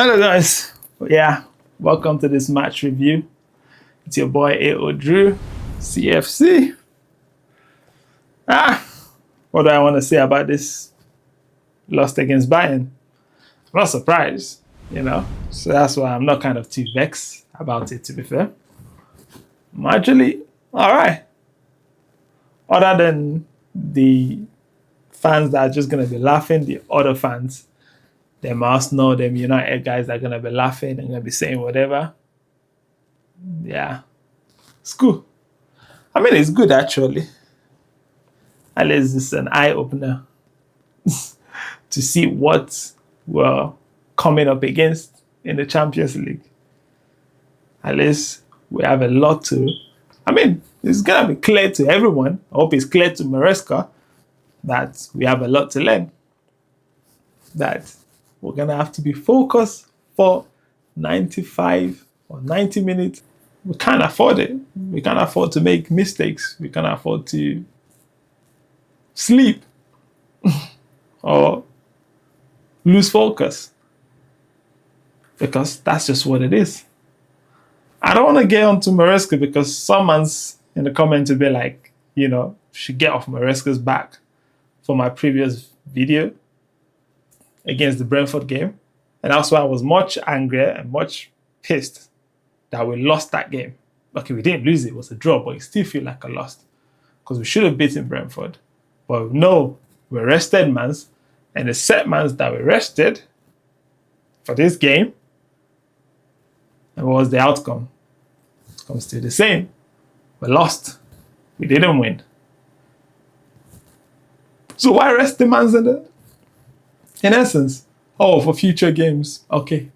Hello guys, yeah, welcome to this match review. It's your boy A.O. Drew, CFC. What do I want to say about this loss against Bayern? I'm not surprised, so that's why I'm not kind of too vexed about it, to be fair. I'm actually alright. Other than the fans that are just going to be laughing, the other fans, them Arsenal, them United guys are going to be laughing and going to be saying whatever. Yeah, it's cool. I mean, it's good actually. At least it's an eye opener to see what we're coming up against in the Champions League. At least we have a lot to. I mean, it's going to be clear to everyone. I hope it's clear to Maresca that we have a lot to learn. That we're going to have to be focused for 95 or 90 minutes. We can't afford it. We can't afford to make mistakes. We can't afford to sleep or lose focus, because that's just what it is. I don't want to get onto Maresca because someone's in the comments will be like, should get off Maresca's back for my previous video against the Brentford game. And that's why I was much angrier and much pissed that we lost that game. Okay, we didn't lose it was a draw, but it still feel like a loss because we should have beaten Brentford. But no, we rested mans, and the set mans that we rested for this game, and what was the outcome? The outcome still the same. We lost. We didn't win. So why rest the mans in essence? Oh, for future games. Okay.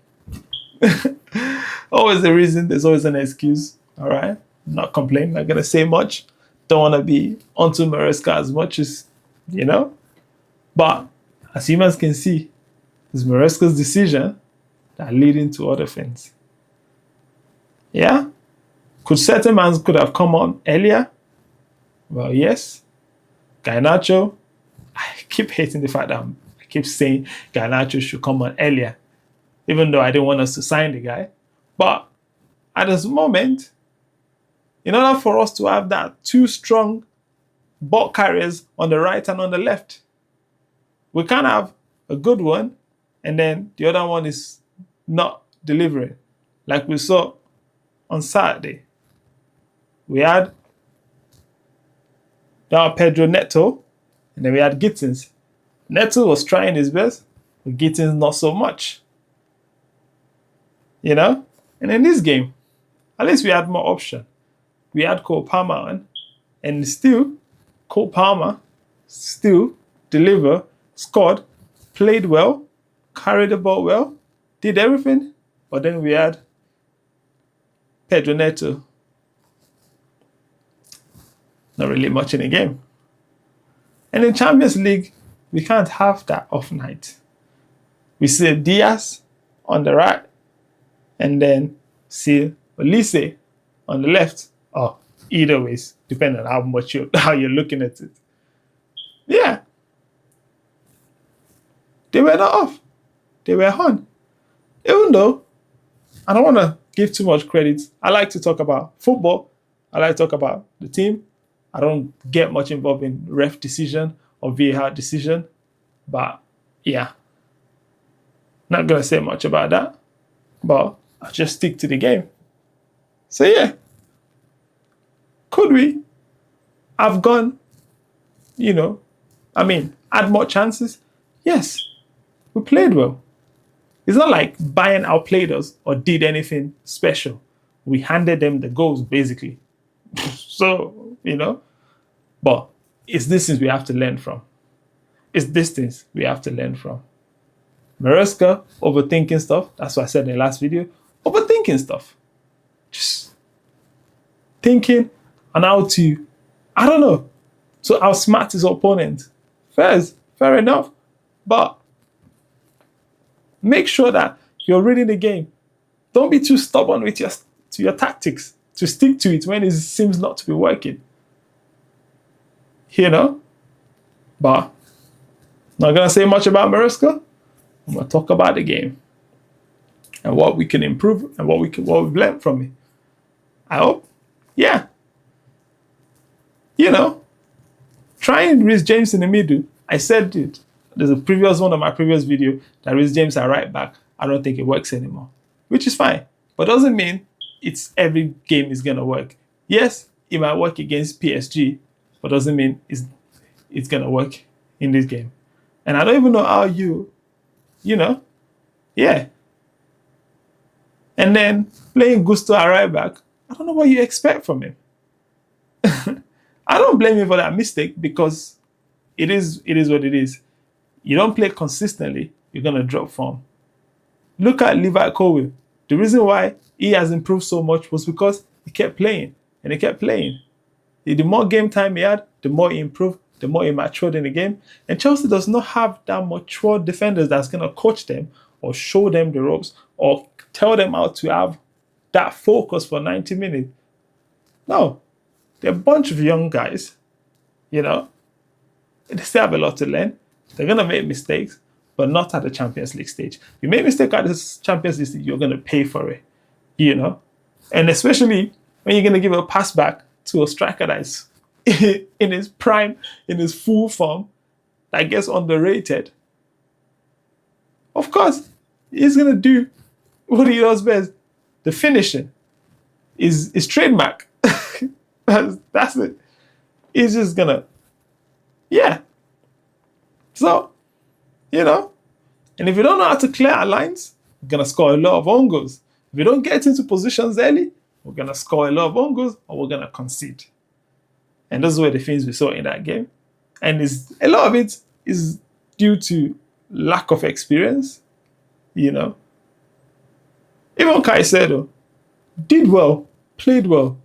Always a reason. There's always an excuse. All right. I'm not complaining. Not going to say much. Don't want to be onto Maresca as much as, But as humans can see, it's Maresca's decision that leading to other things. Yeah? Could certain mans could have come on earlier? Well, yes. Garnacho, I keep hating the fact that I keep saying Garnacho should come on earlier, even though I didn't want us to sign the guy. But at this moment, in order for us to have that two strong ball carriers on the right and on the left, we can't have a good one and then the other one is not delivering. Like we saw on Saturday. We had Pedro Neto and then we had Gittins. Neto was trying his best, but Gittins not so much. And in this game, at least we had more option. We had Cole Palmer on, and still, Cole Palmer still delivered, scored, played well, carried the ball well, did everything. But then we had Pedro Neto. Not really much in the game. And in Champions League, we can't have that off night. We see Diaz on the right, and then see Olise on the left. Oh, either ways, depending on how you're looking at it. Yeah. They were not off. They were on. Even though I don't want to give too much credit. I like to talk about football. I like to talk about the team. I don't get much involved in ref decision or VAR decision. But yeah, not going to say much about that. But I'll just stick to the game. So yeah. Could we have gone, had more chances? Yes. We played well. It's not like Bayern outplayed us or did anything special. We handed them the goals, basically. So, but it's this things we have to learn from. It's this things we have to learn from. Maresca, overthinking stuff. That's what I said in the last video. Overthinking stuff. Just thinking on how to, to outsmart his opponent. Fair enough. But make sure that you're reading the game. Don't be too stubborn with your tactics to stick to it when it seems not to be working. But not going to say much about Maresca. I'm going to talk about the game. and what we can improve and what we've learned from it. I hope, yeah, you know, trying Reece James in the middle. I said it. There's a previous one of my previous video that Reece James are right back. I don't think it works anymore, which is fine, but doesn't mean it's every game is gonna work. Yes, it might work against PSG, but doesn't mean it's gonna work in this game. And I don't even know how you know, yeah. And then playing Gusto at right back, I don't know what you expect from him. I don't blame him for that mistake because it is what it is. You don't play consistently, you're gonna drop form. Look at Levi Colwill. The reason why he has improved so much was because he kept playing and he kept playing. The more game time he had, the more he improved, the more he matured in the game. And Chelsea does not have that mature defenders that's gonna coach them or show them the ropes or tell them how to have that focus for 90 minutes. No, they're a bunch of young guys, you know. They still have a lot to learn. They're going to make mistakes, but not at the Champions League stage. You make a mistake at the Champions League stage, you're going to pay for it, you know. And especially when you're going to give a pass back to a striker that is in his prime, in his full form, that gets underrated. Of course, he's going to do what he does best. The finishing is trademark. That's it. He's just going to, yeah. So, you know, and if you don't know how to clear our lines, we're going to score a lot of own goals. If we don't get into positions early, we're going to score a lot of own goals or we're going to concede. And those were the things we saw in that game. And a lot of it is due to lack of experience, you know. Even Caicedo did well, played well,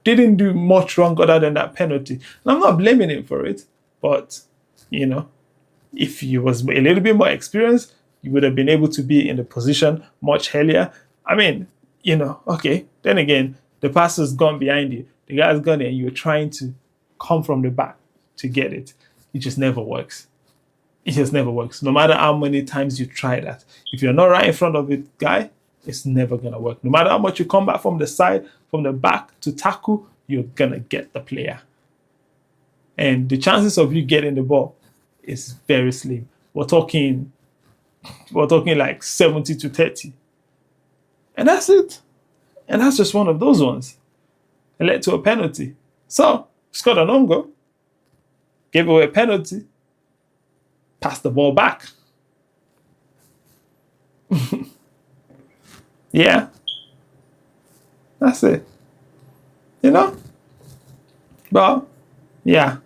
didn't do much wrong other than that penalty. And I'm not blaming him for it, but, you know, if he was a little bit more experienced, you would have been able to be in the position much earlier. I mean, you know, okay, then again, the pass has gone behind you. The guy's gone there and you're trying to come from the back to get it. It just never works. It just never works. No matter how many times you try that. If you're not right in front of it, guy, it's never going to work. No matter how much you come back from the side, from the back to tackle, you're going to get the player. And the chances of you getting the ball is very slim. We're talking like 70 to 30. And that's it. And that's just one of those ones. It led to a penalty. So, scored an own goal, gave away a penalty, passed the ball back. Yeah. That's it. You know? But, yeah.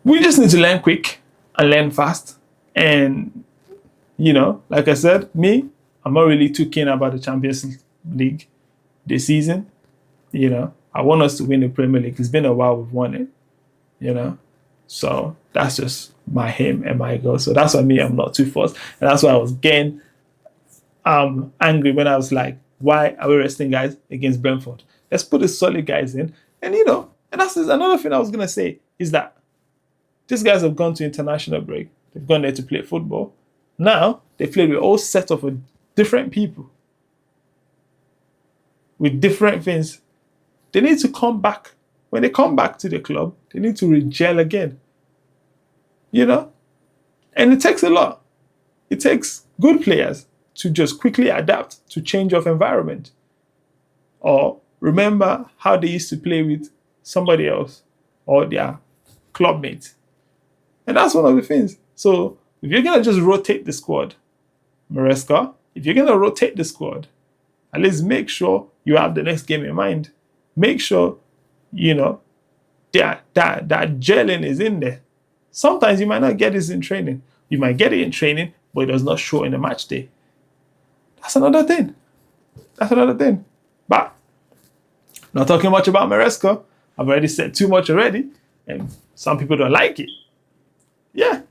We just need to learn quick and learn fast. And, you know, like I said, I'm not really too keen about the Champions League this season. You know, I want us to win the Premier League. It's been a while we've won it, you know. So that's just my aim and my goal. So that's why I'm not too forced. And that's why I was getting angry when I was like, why are we resting guys against Brentford? Let's put the solid guys in. And, you know, and that's another thing I was going to say is that these guys have gone to international break. They've gone there to play football. Now, they played with all set of different people. With different things. They need to come back. When they come back to the club, they need to regel again. You know? And it takes a lot. It takes good players to just quickly adapt to change of environment. Or remember how they used to play with somebody else or their club mate. And that's one of the things. So if you're going to just rotate the squad, Maresca, if you're going to rotate the squad, at least make sure you have the next game in mind. Make sure, you know, that gelling is in there. Sometimes you might not get this in training. You might get it in training, but it does not show in the match day. That's another thing. But not talking much about Maresca. I've already said too much already, and some people don't like it. Yeah.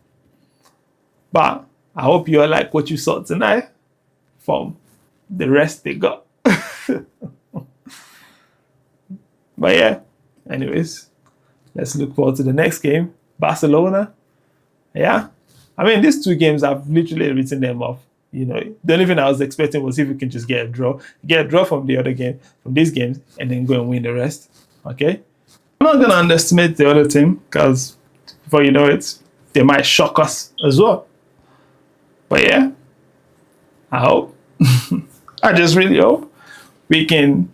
But I hope you all like what you saw tonight from the rest they got. But yeah, anyways, let's look forward to the next game. Barcelona. Yeah. I mean, these two games, I've literally written them off. The only thing I was expecting was if we can just get a draw from the other game, from these games, and then go and win the rest. Okay, I'm not gonna underestimate the other team because before you know it, they might shock us as well. But yeah, I hope. I just really hope we can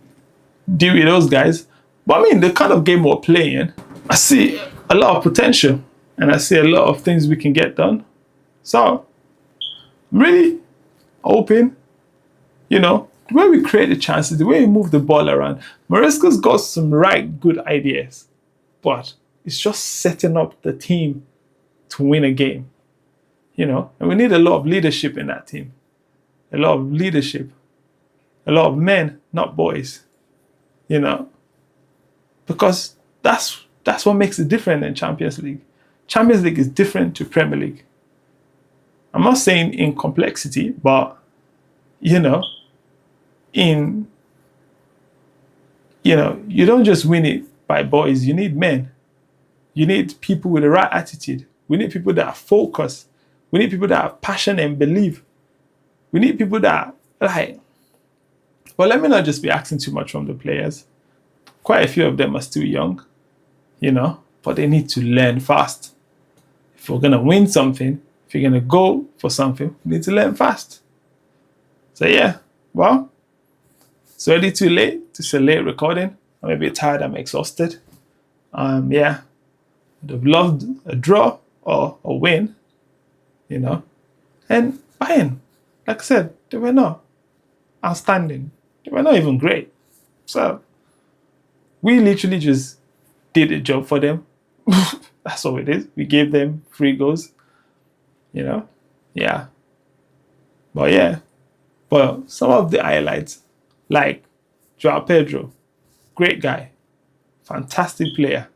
deal with those guys. But I mean, the kind of game we're playing, I see a lot of potential and I see a lot of things we can get done. So, I'm really hoping, the way we create the chances, the way we move the ball around, Maresca's got some right good ideas, but it's just setting up the team to win a game, and we need a lot of leadership in that team. A lot of leadership. A lot of men, not boys, because that's what makes it different in Champions League. Champions League is different to Premier League. I'm not saying in complexity, but you don't just win it by boys. You need men. You need people with the right attitude. We need people that are focused. We need people that have passion and belief. We need people that well, let me not just be asking too much from the players. Quite a few of them are still young, but they need to learn fast. If we're going to win something, if you're going to go for something, we need to learn fast. So yeah, well, it's already too late. It's a late recording. I'm a bit tired. I'm exhausted. Yeah, I'd have loved a draw or a win, And Bayern, like I said, they were not outstanding. They were not even great. So we literally just did a job for them. That's all it is. We gave them 3 goals. Yeah. But yeah. But some of the highlights, like Joao Pedro, great guy, fantastic player.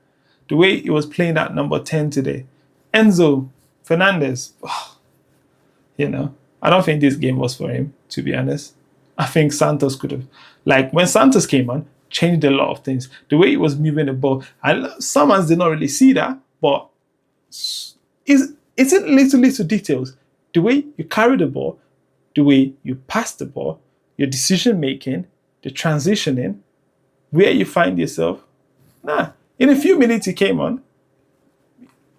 The way he was playing at number 10 today. Enzo Fernandez, I don't think this game was for him, to be honest. I think Santos could have, when Santos came on, changed a lot of things. The way he was moving the ball, and some ones did not really see that, but it's in little details. The way you carry the ball, the way you pass the ball, your decision making, the transitioning, where you find yourself. In a few minutes he came on.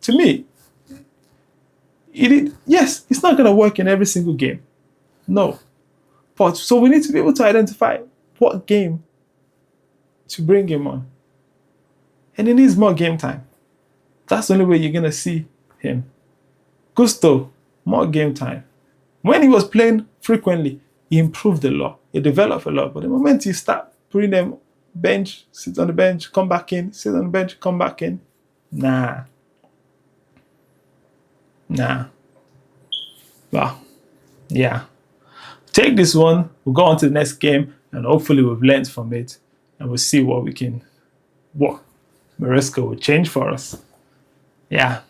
To me, yes, it's not going to work in every single game. No. But so we need to be able to identify what game to bring him on. And he needs more game time. That's the only way you're going to see him. Gusto, more game time. When he was playing frequently, he improved a lot. He developed a lot. But the moment you start putting them bench, sit on the bench, come back in, sit on the bench, come back in. Nah. Well, yeah. Take this one, we'll go on to the next game, and hopefully we've learned from it, and we'll see what Maresca will change for us. Yeah.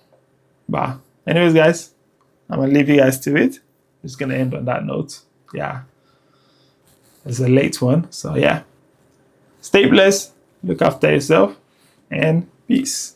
But anyways, guys, I'm going to leave you guys to it. Just going to end on that note. Yeah. It's a late one, so yeah. Stay blessed, look after yourself, and peace.